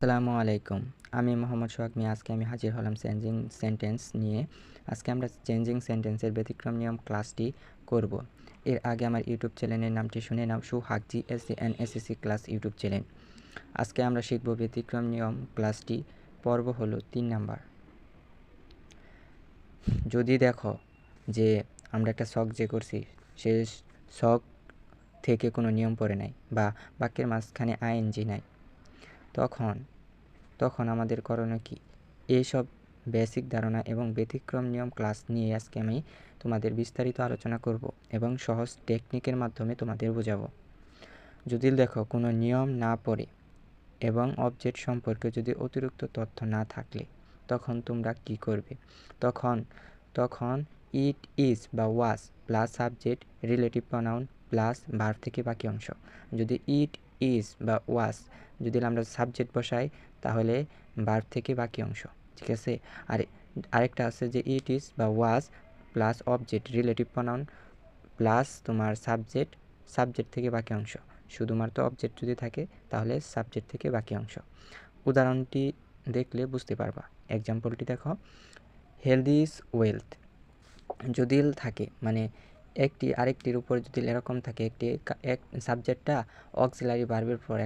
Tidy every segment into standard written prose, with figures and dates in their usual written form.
আসসালামু আলাইকুম। আমি মোহাম্মদ সোহাগ মিয়া। আজকে আমি হাজির হলাম চেঞ্জিং সেন্টেন্স নিয়ে। আজকে আমরা চেঞ্জিং সেন্টেন্সের ব্যতিক্রম নিয়ম ক্লাসটি করব। এর আগে আমার ইউটিউব চ্যানেলের নামটি শুনে নাও, Sohag JSC and SSC class YouTube channel. আজকে আমরা শিখব ব্যতিক্রম নিয়ম ক্লাসটি। পর্ব হলো 3 নাম্বার। যদি দেখো যে আমরা একটা ছক যে করছি, সে ছক থেকে কোনো নিয়ম পড়ে নাই বা বাক্যের মাঝখানে আইএনজি নাই, তখন আমাদের করণীয় কী? এইসব বেসিক ধারণা এবং ব্যতিক্রম নিয়ম ক্লাস নিয়ে আজকে আমি তোমাদের বিস্তারিত আলোচনা করব এবং সহজ টেকনিকের মাধ্যমে তোমাদের বোঝাবো। যদি দেখো কোনো নিয়ম না পড়ে এবং অবজেক্ট সম্পর্কে যদি অতিরিক্ত তথ্য না থাকলে তখন তোমরা কি করবে? তখন ইট ইজ বা ওয়াজ plus subject relative pronoun plus verb থেকে বাকি অংশ। যদি ইট ইজ বা ওয়াজ যদি আমরা সাবজেক্ট বসাই তাহলে ভার্ব থেকে বাকি অংশ, ঠিক আছে? আর আরেকটা আছে যে ইট ইজ বা ওয়াজ plus object relative pronoun plus তোমার সাবজেক্ট থেকে বাকি অংশ। শুধুমাত্র অবজেক্ট যদি থাকে তাহলে সাবজেক্ট থেকে বাকি অংশ। উদাহরণটি দেখলে বুঝতে পারবা। এক্সাম্পলটি দেখো, হেলদি ইজ ওয়েলথ। যদি থাকে মানে একটি আরেকটির উপর যদি এরকম থাকে, এক সাবজেক্টটা অক্সিলারি ভার্বের পর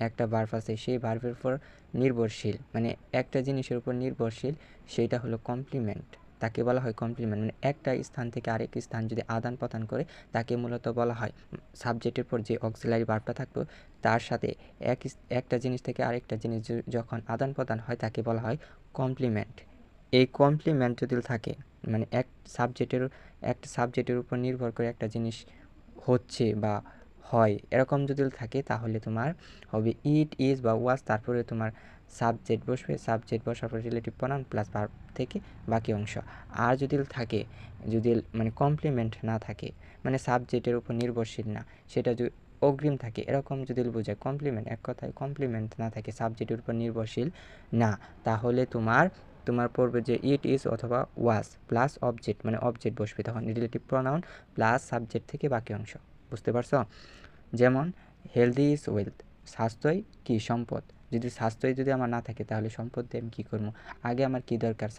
একটা ভার্ব আছে, সেই ভার্বের উপর নির্ভরশীল, মানে একটা জিনিসের উপর নির্ভরশীল, সেইটা হলো কমপ্লিমেন্ট। তাকে বলা হয় কমপ্লিমেন্ট। মানে একটা স্থান থেকে আরেক স্থান যদি আদান প্রদান করে তাকে মূলত বলা হয়, সাবজেক্টের পর যে অক্সিলারি ভার্বটা থাকতো তার সাথে একটা জিনিস থেকে আরেকটা জিনিস যখন আদান প্রদান হয় তাকে বলা হয় কমপ্লিমেন্ট। এই কমপ্লিমেন্ট যদি থাকে মানে একটা সাবজেক্টের উপর নির্ভর করে একটা জিনিস হচ্ছে বা হয়, এরকম যদি থাকে তাহলে তোমার হবে ইট ইজ বা ওয়াজ, তারপরে তোমার সাবজেক্ট বসবে, সাবজেক্ট বসার পর রিলেটিভ প্রনাউন প্লাস ভার্ব থেকে বাকি অংশ। আর যদি মানে কমপ্লিমেন্ট না থাকে, মানে সাবজেক্টের উপর নির্ভরশীল না, সেটা যদি অগ্রিম থাকে, এরকম যদি বোঝায় কমপ্লিমেন্ট, এক কথায় কমপ্লিমেন্ট না থাকে, সাবজেক্টের উপর নির্ভরশীল না, তাহলে তোমার পড়বে যে ইট ইজ অথবা ওয়াজ প্লাস অবজেক্ট, মানে অবজেক্ট বসবে, তখন রিলেটিভ প্রনাউন প্লাস সাবজেক্ট থেকে বাকি অংশ। বুঝতে পারছো? যেমন হেলদি ইজ ওয়েলথ, স্বাস্থ্যই কি সম্পদ। স্বাস্থ্যই যদি আমার না থাকে তাহলে সম্পদ দিয়ে আমি কী করবো? আগে আমার কি দরকার?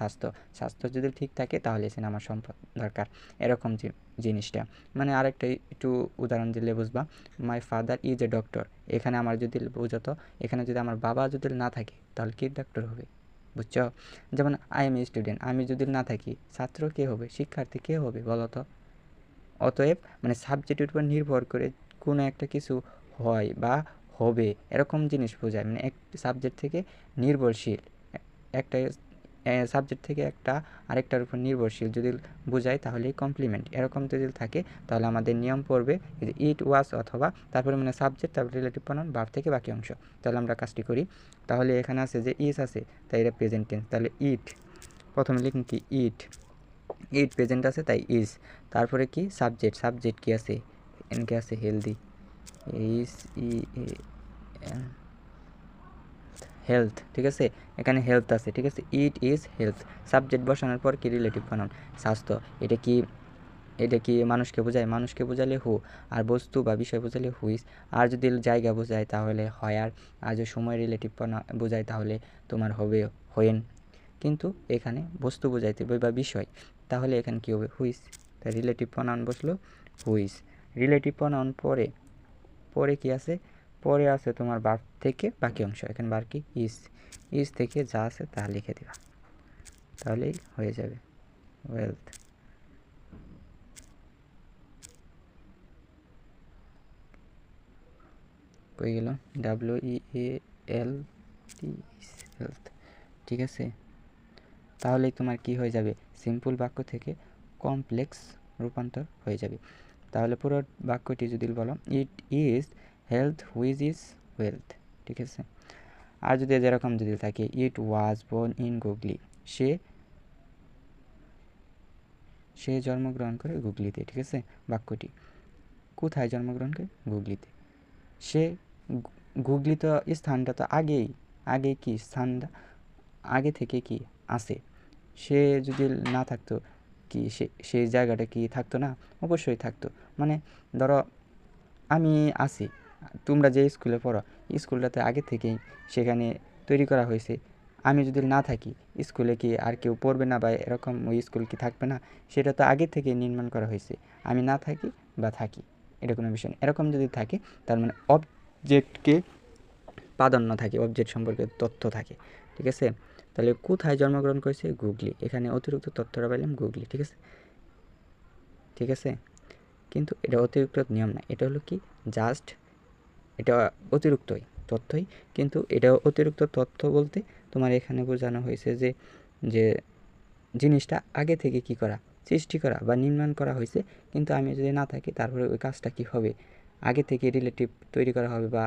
স্বাস্থ্য যদি ঠিক থাকে তাহলে এখানে আমার সম্পদ দরকার, এরকম যে জিনিসটা। মানে আরেকটা একটু উদাহরণ দিলে বুঝবা। My father is a doctor, এখানে আমার যদি বোঝাতো, এখানে যদি আমার বাবা যদি না থাকে তাহলে কি ডক্টর হবে? বুঝছো? যেমন আই এম এ স্টুডেন্ট, আমি যদি না থাকি ছাত্র কে হবে? শিক্ষার্থী কে হবে বলো তো? অতএব মানে সাবজেক্টের উপর নির্ভর করে কোনো একটা কিছু হয় বা হবে, এরকম জিনিস বোঝায়। মানে এক সাবজেক্ট থেকে নির্ভরশীল, একটা সাবজেক্ট থেকে আরেকটার উপর নির্ভরশীল যদি বোঝায় তাহলেই কমপ্লিমেন্ট। এরকম যদি থাকে তাহলে আমাদের নিয়ম পড়বে ইট ওয়াজ অথবা তারপরে মানে সাবজেক্ট, তারপর রিলেটিভ প্রনাউন, ভার্ব থেকে বাকি অংশ। তাহলে আমরা কাজটি করি। তাহলে এখানে আছে যে ইজ আছে, তাই এটা প্রেজেন্ট টেন্স। তাহলে ইট প্রথমে লিখুন কি ইট প্রেজেন্ট আছে তাই ইজ। তারপরে কি সাবজেক্ট কি আছে? এনকে আছে হেলদি, এইচ ই হেলথ, ঠিক আছে? এখানে হেলথ আছে, ঠিক আছে? ইট ইজ হেলথ। সাবজেক্ট বসানোর পর কি রিলেটিভ প্রনাউন স্বাস্থ্য। এটা কি মানুষকে বোঝায়? মানুষকে বোঝালে হু, আর বস্তু বা বিষয় বোঝালে হুইজ। আর যদি জায়গা বোঝায় তাহলে হয়ার, আর যদি সময় রিলেটিভ বোঝায় তাহলে তোমার হবে হোয়েন। কিন্তু এখানে বস্তু বোঝাইতে হবে বা বিষয়, তাহলে এখানে কী হবে? হুইজ। তাই রিলেটিভ প্রনাউন বসলো হুইজ। রিলেটিভ প্রনাউন পরে কি আছে? পরে আছে তোমার ভার্ব থেকে বাকি অংশ। এখানে ভার্ব কি? ইজ থেকে যা আছে তা লিখে দিবা, তাহলেই হয়ে যাবে ওয়েলথ। হয়ে গেল WEALT, হেলথ, ঠিক আছে? তাহলেই তোমার কি হয়ে যাবে? সিম্পল বাক্য থেকে কমপ্লেক্স রূপান্তর হয়ে যাবে। তাহলে পুরো বাক্যটি যদি বলো, it is health which is wealth, ঠিক আছে? আর যদি যেরকম যদি থাকে, ইট ওয়াজ বোর্ন ইন গুগলি, সে জন্মগ্রহণ করে গুগলিতে, ঠিক আছে? বাক্যটি কোথায় জন্মগ্রহণ করে? গুগলিতে। সে গুগলি তো স্থানটা তো আগেই কি স্থানটা আগে থেকে কি আছে, সে যদি না থাকতো কি সেই জায়গাটা কি থাকতো না? অবশ্যই থাকতো। মানে ধরো আমি আছি, তোমরা যে স্কুলে পড়ো স্কুলটাতে আগে থেকেই সেখানে তৈরি করা হয়েছে, আমি যদি না থাকি স্কুলে কি আর কেউ পড়বে না বা এরকম ওই স্কুল কি থাকবে না? সেটা তো আগে থেকে নির্মাণ করা হয়েছে। আমি না থাকি বা থাকি, এটা কোনো বিষয় না। এরকম যদি থাকে তার মানে অবজেক্টকে প্রাধান্য থাকে, অবজেক্ট সম্পর্কে তথ্য থাকে, ঠিক আছে? তাহলে কোথায় জন্মগ্রহণ করেছে? গুগলি। এখানে অতিরিক্ত তথ্যটা পাইলাম গুগলি, ঠিক আছে? ঠিক আছে, কিন্তু এটা অতিরিক্ত নিয়ম না, এটা হলো কি জাস্ট, এটা অতিরিক্তই তথ্যই, কিন্তু এটা অতিরিক্ত তথ্য বলতে তোমার এখানে বোঝানো হয়েছে যে যে জিনিসটা আগে থেকে কি করা, সৃষ্টি করা বা নির্মাণ করা হয়েছে, কিন্তু আমি যদি না থাকি তারপরে ওই কাজটা কি হবে, আগে থেকে রিলেটিভ তৈরি করা হবে বা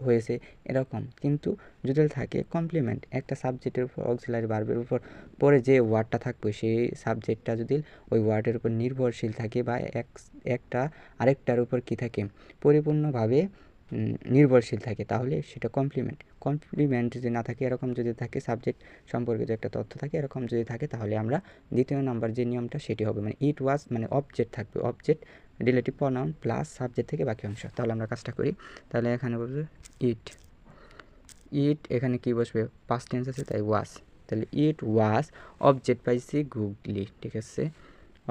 হয়েছে এরকম। কিন্তু যদি থাকে কমপ্লিমেন্ট, একটা সাবজেক্টের উপর অক্সিলারি ভার্বের উপর পরে যে ওয়ার্ডটা থাকবে সেই সাবজেক্টটা যদি ওই ওয়ার্ডের উপর নির্ভরশীল থাকে বা একটা আরেকটার উপর কি থাকে, পরিপূর্ণভাবে নির্ভরশীল থাকে, তাহলে সেটা কমপ্লিমেন্ট। কমপ্লিমেন্ট যদি না থাকে, এরকম যদি থাকে সাবজেক্ট সম্পর্কে যে একটা তথ্য থাকে, এরকম যদি থাকে, তাহলে আমরা দ্বিতীয় নাম্বার যে নিয়মটা সেটি হবে, মানে ইট ওয়াজ, মানে অবজেক্ট থাকবে, object relative pronoun plus subject থেকে বাকি অংশ। তাহলে আমরা কাজটা করি, তাহলে এখানে বলবে ইট, ইট এখানে কি বসবে, পাস্ট টেন্স আছে তাই ওয়াজ, তাহলে ইট ওয়াজ, অবজেক্ট পাইছি গুগলি, ঠিক আছে?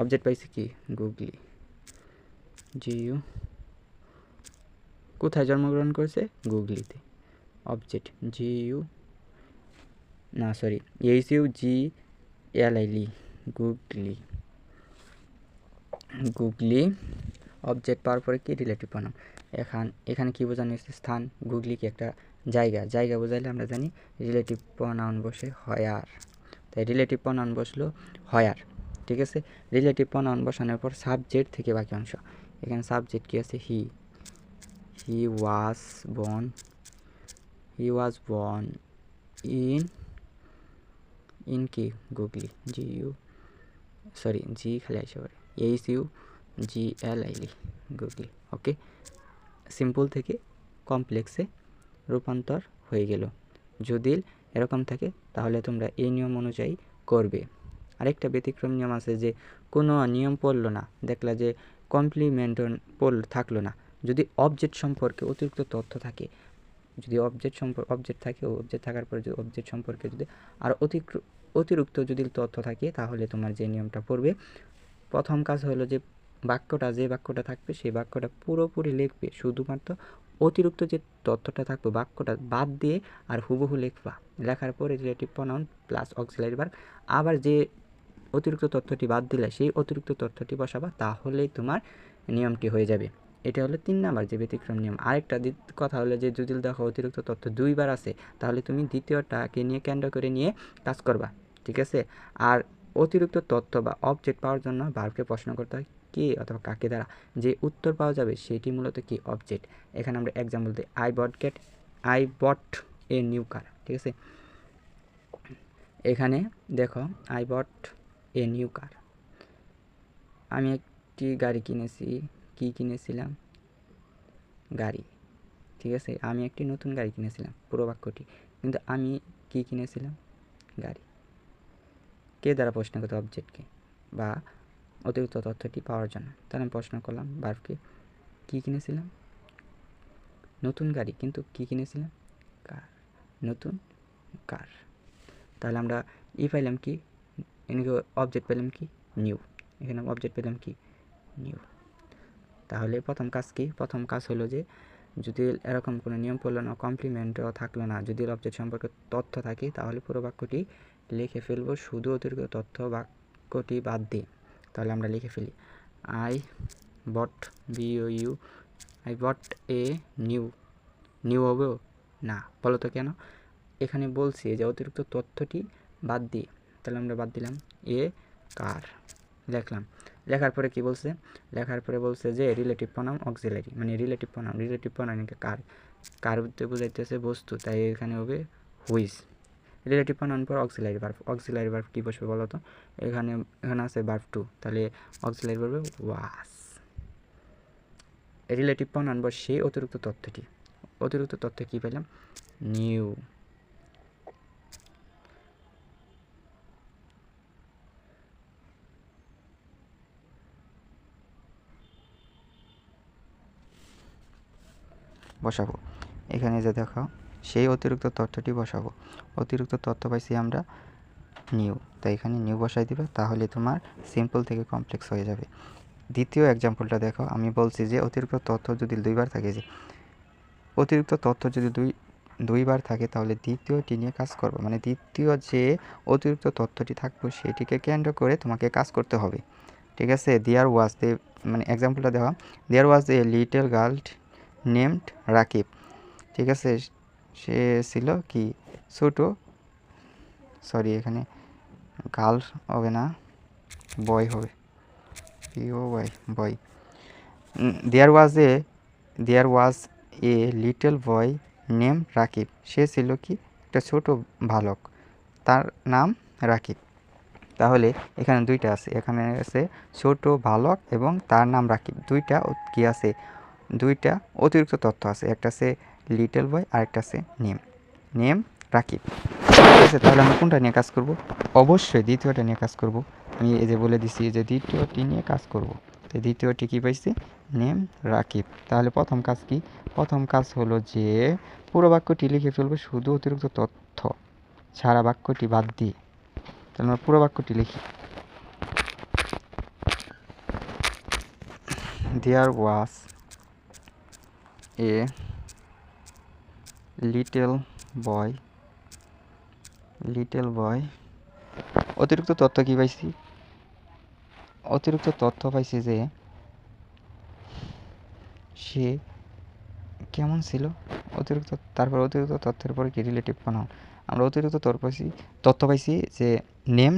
অবজেক্ট পাইছি কি গুগলি, জিইউ, কোথায় জন্মগ্রহণ করেছে? গুগলিতে। অবজেক্ট জিইউ, না সরি, এইচইউজিএলআইলি, গুগলি, গুগলি অবজেক্ট পাওয়ার পরে কি রিলেটিভ প্রনাউন। এখানে কি বোঝানো হয়েছে? স্থান। গুগলি কি একটা জায়গা, জায়গা বোঝাইলে আমরা জানি রিলেটিভ প্রনাউন বসে হয়ার, তাই রিলেটিভ প্রনাউন বসলো হয়ার, ঠিক আছে? রিলেটিভ প্রনাউন বসানোর পর সাবজেক্ট থেকে বাকি অংশ, এখানে সাবজেক্ট কি আছে? He, he was born, he was born in কি গুগলি, জি খালি আসে পারে, এইচইউজিএলআইলি, গুগলি। ওকে, সিম্পল থেকে কমপ্লেক্সে রূপান্তর হয়ে গেল। যদি এরকম থাকে তাহলে তোমরা এই নিয়ম অনুযায়ী করবে। আরেকটা ব্যতিক্রম নিয়ম আছে যে কোনো নিয়ম পড়লো না, দেখলা যে কমপ্লিমেন্ট থাকলো না, যদি অবজেক্ট সম্পর্কে অতিরিক্ত তথ্য থাকে, যদি অবজেক্ট থাকে, অবজেক্ট থাকার পরে যদি অবজেক্ট সম্পর্কে যদি আর অতিরিক্ত যদি তথ্য থাকে, তাহলে তোমার যে নিয়মটা পড়বে, প্রথম কাজ হলো যে যে বাক্যটা থাকবে সেই বাক্যটা পুরোপুরি লিখবে, শুধুমাত্র অতিরিক্ত যে তথ্যটা থাকবে বাক্যটা বাদ দিয়ে আর হুবহু লিখবা। লেখার পরে relative pronoun plus auxiliary verb, আবার যে অতিরিক্ত তথ্যটি বাদ দিলে সেই অতিরিক্ত তথ্যটি বসাবা, তাহলেই তোমার নিয়মটি হয়ে যাবে। এটা হলো 3 নাম্বার যে ব্যতিক্রম নিয়ম। আরেকটা কথা হলো যে যদি দেখো অতিরিক্ত তথ্য 2 বার আছে, তাহলে তুমি দ্বিতীয়টাকে নিয়ে কেন্দ্র করে নিয়ে কাজ করবা, ঠিক আছে? আর অতিরিক্ত তথ্য বা অবজেক্ট পাওয়ার জন্য ভার্বকে প্রশ্ন করতে হয় কে অথবা কাকে দ্বারা, যে উত্তর পাওয়া যাবে সেটি মূলত কি অবজেক্ট। এখানে আমরা এক্সাম্পল দিই, I bought a new car, ঠিক আছে? এখানে দেখো I bought a new car, আমি একটি গাড়ি কিনেছি, কি কিনেছিলাম? গাড়ি, ঠিক আছে? আমি একটি নতুন গাড়ি কিনেছিলাম, পুরো বাক্যটি, কিন্তু আমি কি কিনেছিলাম? গাড়ি। কে দ্বারা প্রশ্ন করতে? অবজেক্টকে বা অতিরিক্ত তথ্যটি পাওয়ার জন্য। তাহলে আমি প্রশ্ন করলাম ভার্বকে, কি কিনেছিলাম? নতুন গাড়ি, কিন্তু কি কিনেছিলাম? কার, নতুন কার। তাহলে আমরা পাইলাম কি, এখানে অবজেক্ট পেলাম কি? নিউ। এখানে অবজেক্ট পেলাম কি? নিউ। তাহলে প্রথম কাজ কি? প্রথম কাজ হলো যে যদি এরকম কোনো নিয়ম পড়লো না, কমপ্লিমেন্টও থাকলো না, যদি অবজেক্ট সম্পর্কে তথ্য থাকে, তাহলে পুরো বাক্যটি লিখে ফেলবো শুধু অতিরিক্ত তথ্য বাক্যটি বাদ দিয়ে। তাহলে আমরা লিখে ফেলি, আই বট বিও আই বট এ নিউ হবে না, বলো তো কেন? এখানে বলছি যে অতিরিক্ত তথ্যটি বাদ দিয়ে, তাহলে আমরা বাদ দিলাম এ কার, লিখলাম। লেখার পরে কি বলছে? লেখার পরে বলছে যে রিলেটিভ প্রনাউন অক্সিলারি, মানে রিলেটিভ প্রনাউন কার বুঝাইতেছে বস্তু, তাই এখানে হবে হুইজ। রিলেটিভ প্রনাউন পর অক্সিলারি ভার্ব কী বসবে বলো তো? এখানে আছে ভার্ব টু, তাহলে auxiliary verb was. Relative pronoun পর সেই অতিরিক্ত তথ্য কী পেলাম? নিউ। বসাবো এখানে যে দেখো সেই অতিরিক্ত তথ্যটি বসাবো। অতিরিক্ত তথ্য পাইছি আমরা নিউ, তাই এখানে নিউ বসাই দিবা, তাহলে তোমার সিম্পল থেকে কমপ্লেক্স হয়ে যাবে। দ্বিতীয় এক্সাম্পলটা দেখো, আমি বলছি যে অতিরিক্ত তথ্য যদি দুইবার থাকে, যে অতিরিক্ত তথ্য যদি দুইবার থাকে তাহলে দ্বিতীয়টি নিয়ে কাজ করবে, মানে দ্বিতীয় যে অতিরিক্ত তথ্যটি থাকবে সেটিকে কেন্দ্র করে তোমাকে কাজ করতে হবে। ঠিক আছে, দেয়ার ওয়াজ দে, মানে এক্সাম্পলটা দেওয়া, there was a little girl named Rakib. ঠিক আছে, সে ছিল কি ছোট, সরি এখানে গার্ল হবে না, বয় হবে, পিও boy, boy. There was a little boy name Rakib. সে ছিল কি একটা ছোট বালক, তার নাম রাকিব। তাহলে এখানে দুইটা আছে, এখানে আছে ছোট বালক এবং তার নাম রাকিব, দুইটা কি আছে, দুইটা অতিরিক্ত তথ্য আছে, একটা আছে লিটল বয় আর একটা আছে নেম রাকিব। ঠিক আছে, তাহলে আমরা কোনটা নিয়ে কাজ করব? অবশ্যই দ্বিতীয়টা নিয়ে কাজ করব। আমি এই যে বলে দিছি যে দ্বিতীয়টি নিয়ে কাজ করব, তো দ্বিতীয়টি কী পাইছি, নেম রাকিব। তাহলে প্রথম কাজ কি? প্রথম কাজ হলো যে পুরো বাক্যটি লিখে ফেলবো শুধু অতিরিক্ত তথ্য সারা বাক্যটি বাদ দিয়ে। তাহলে আমরা পুরো বাক্যটি লিখি, দেয়ার ওয়াজ এ লিটল বয়, অতিরিক্ত তথ্য কি পাইছি? অতিরিক্ত তথ্য পাইছি যে সে কেমন ছিল, অতিরিক্ত, তারপর অতিরিক্ত তথ্যের পরে কি রিলেটিভ বানাও। আমরা অতিরিক্ত তথ্য পাইছি যে নেম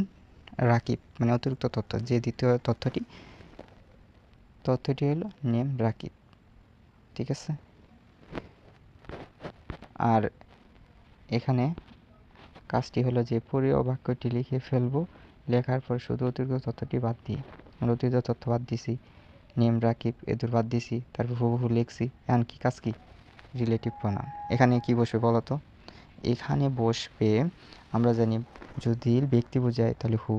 রাকিব, মানে অতিরিক্ত তথ্য, যে দ্বিতীয় তথ্যটি হলো নেম রাকিব। ঠিক আছে, আর এখানে কাজটি হলো যে পুরো বাক্যটি লিখে ফেলবো, লেখার পর শুধু অতিরিক্ত তথ্যটি বাদ দিয়ে, আমরা অতিরিক্ত তথ্য বাদ দিছি, নেম রাকিব এদের বাদ দিছি, তারপর হুবহু লিখছি। এখন কি কাজ, কি রিলেটিভ বানান। এখানে কি বসবে বলো তো? এখানে বসবে, আমরা জানি যদি ব্যক্তি বোঝায় তাহলে হু,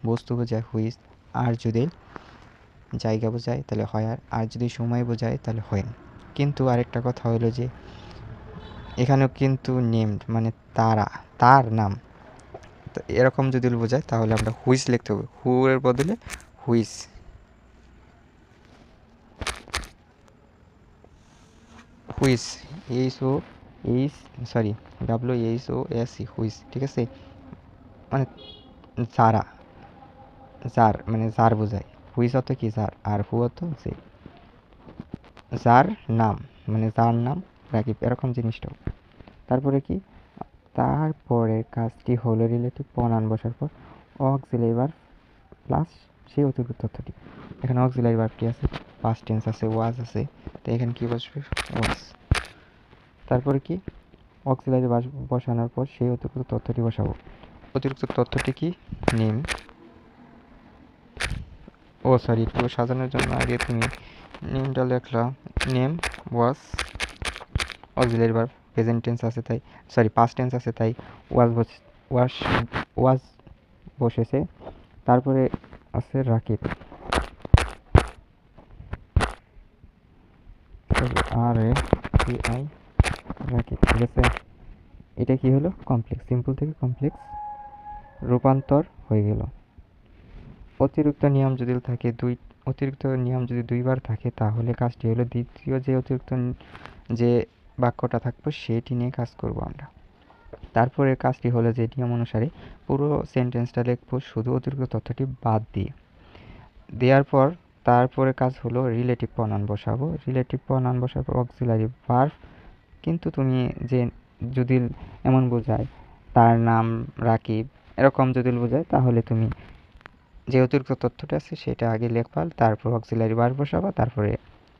বস্তু বোঝায় হুইজ, আর যদি জায়গা বোঝায় তাহলে হয়ার, আর যদি সময় বোঝায় তাহলে হোয়েন। কিন্তু আরেকটা কথা হলো যে এখানেও কিন্তু নেমড মানে তার নাম, তো এরকম যদি বোঝায় তাহলে আমরা হুইজ লিখতে হবে, হু এর বদলে হুইজ। Who's, WHOSE, who's. ঠিক আছে, মানে যারা, যার মানে যার বোঝায়, হুইজ অর্থ কি যার, আর হু অর্থ যে, যার নাম মানে যার নাম রাকিব, এরকম জিনিসটাও। তারপরে কি, তারপরে কাজটি হলো রিলেটিভ প্রনাউন বসার পর অক্সিলারি ভার্ব প্লাস সেই অতিরিক্ত তথ্যটি। এখানে অক্সিলারি ভার্বটি আছে, পাস্ট টেন্স আছে, ওয়াজ আছে, তো এখানে কি বসবে, ওয়াজ। তারপরে কি, অক্সিলারি ভার্ব বসানোর পর সেই অতিরিক্ত তথ্যটি বসাবো। অতিরিক্ত তথ্যটি কি, নেম, একটু সাজানোর জন্য আগে তুমি নেমটা লেখলা, name was, auxiliary verb present tense আছে তাই, পাস্ট টেন্স আছে তাই ওয়াজ বসেছে। তারপরে আছে রাকিব, RAKI, রাকিব। ঠিক আছে, এটা কি হলো, কমপ্লেক্স, সিম্পল থেকে কমপ্লেক্স রূপান্তর হয়ে গেল। অতিরিক্ত নিয়ম যদি দুইবার থাকে তাহলে কাজটি হলো দ্বিতীয় যে বাক্যটা থাকবে সেটি নিয়ে কাজ করব আমরা। তারপরে কাজটি হলো যে নিয়ম অনুসারে পুরো সেন্টেন্সটা লিখবো শুধু অতিরিক্ত তথ্যটি বাদ দিয়ে। দেওয়ার পর তারপরে কাজ হলো রিলেটিভ প্রনাউন বসাবো, রিলেটিভ প্রনাউন বসার পর অক্সিলারি ভার্ব। কিন্তু তুমি যে যদি এমন বোঝায় তার নাম রাকিব, এরকম যদি বোঝায় তাহলে তুমি যে অতিরিক্ত তথ্যটা আছে সেটা আগে লেখবা, তারপর অক্সিলারি ভার্ব বসাবা, তারপরে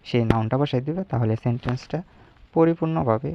সেই নাউনটা বসাই দিবে, তাহলে সেন্টেন্সটা পরিপূর্ণভাবে